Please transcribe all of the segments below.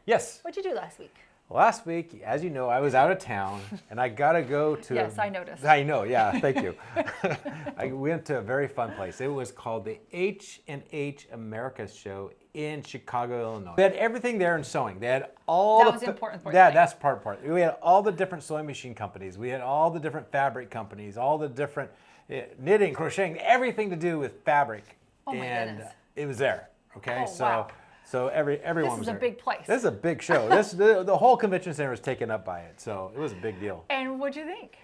Yes. What'd you do last week? Last week, as you know, I was out of town and I got to go to... Yes, I noticed. I know, yeah, thank you. I went to a very fun place. It was called the H&H Americas show in Chicago, Illinois. They had everything there in sewing. They had all... That was important for you. Yeah, that's part. We had all the different sewing machine companies. We had all the different fabric companies, all the different knitting, crocheting, everything to do with fabric. Oh my and goodness. It was there, okay? Oh, wow. So everyone was there. This is a big place. This is a big show. The whole convention center was taken up by it, so it was a big deal. And what'd you think?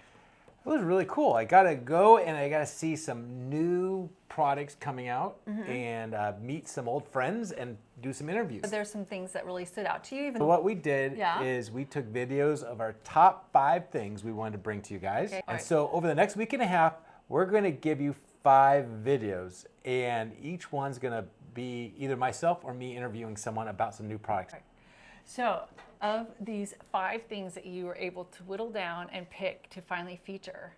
It was really cool. I got to go and I got to see some new products coming out and meet some old friends and do some interviews. But there's some things that really stood out to you. So what we did is we took videos of our top 5 things we wanted to bring to you guys. Okay. And so over the next week and a half, we're going to give you 5 videos, and each one's going to be either myself or me interviewing someone about some new products. So of these 5 things that you were able to whittle down and pick to finally feature,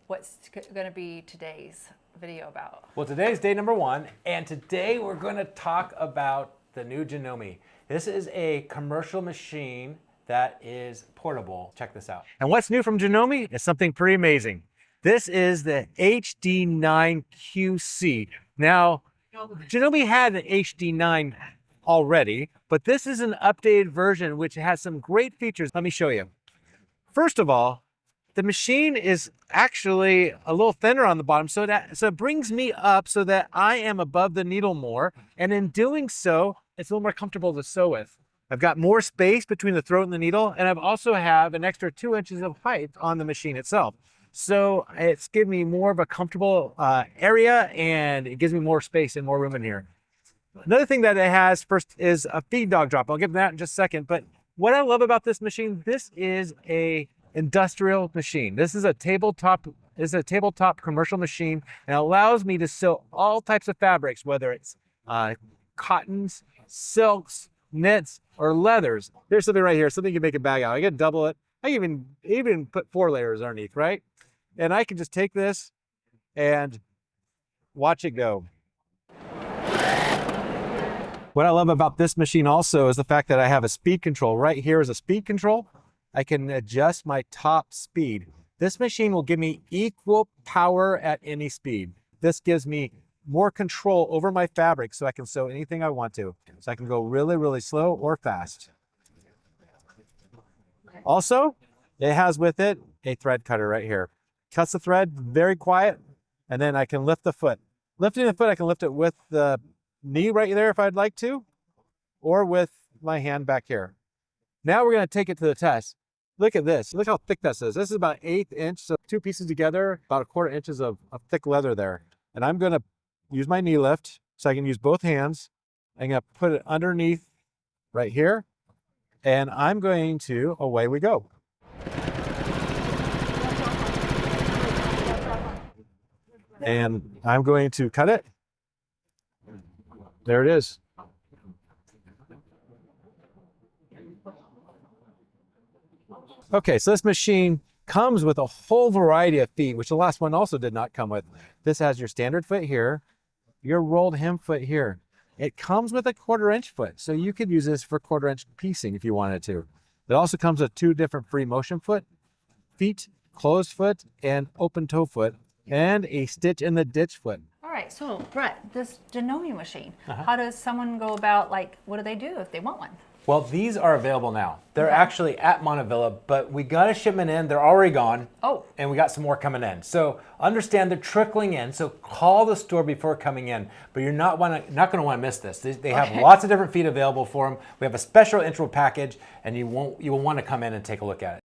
what's going to be today's video about? Well, today's day number 1, and today we're going to talk about the new Janome. This is a commercial machine that is portable. Check this out. And what's new from Janome is something pretty amazing. This is the HD9QC. Now, Janome had an HD9 already, but this is an updated version which has some great features. Let me show you. First of all, the machine is actually a little thinner on the bottom, so it brings me up so that I am above the needle more, and in doing so, it's a little more comfortable to sew with. I've got more space between the throat and the needle, and I've also have an extra 2 inches of height on the machine itself. So it's giving me more of a comfortable area, and it gives me more space and more room in here. Another thing that it has first is a feed dog drop. I'll get to that in just a second. But what I love about this machine, this is a industrial machine. This is a tabletop commercial machine, and it allows me to sew all types of fabrics, whether it's cottons, silks, knits, or leathers. There's something right here, something you can make a bag out. I can double it. I even put 4 layers underneath, right? And I can just take this and watch it go. What I love about this machine also is the fact that I have a speed control. Right here is a speed control. I can adjust my top speed. This machine will give me equal power at any speed. This gives me more control over my fabric so I can sew anything I want to. So I can go really, really slow or fast. Also, it has with it a thread cutter right here. Cuts the thread, very quiet, and then I can lift the foot. Lifting the foot, I can lift it with the knee right there if I'd like to, or with my hand back here. Now we're going to take it to the test. Look at this. Look how thick this is. This is about 1/8 inch, so 2 pieces together, about 1/4 inches of thick leather there. And I'm going to use my knee lift, so I can use both hands. I'm going to put it underneath right here, and I'm going to, away we go. And I'm going to cut it. There it is. Okay, so this machine comes with a whole variety of feet, which the last one also did not come with. This has your standard foot here, your rolled hem foot here. It comes with a 1/4 inch foot, so you could use this for 1/4 inch piecing if you wanted to. It also comes with 2 different free motion feet, closed foot, and open toe foot, and a stitch in the ditch foot. All right, so Brett, this Janome machine, how does someone go about, what do they do if they want one? Well, these are available now. They're actually at Montavilla, but we got a shipment in. They're already gone. Oh. And we got some more coming in. So understand they're trickling in. So call the store before coming in. But you're not going to want to miss this. They have lots of different feet available for them. We have a special intro package, and you will want to come in and take a look at it.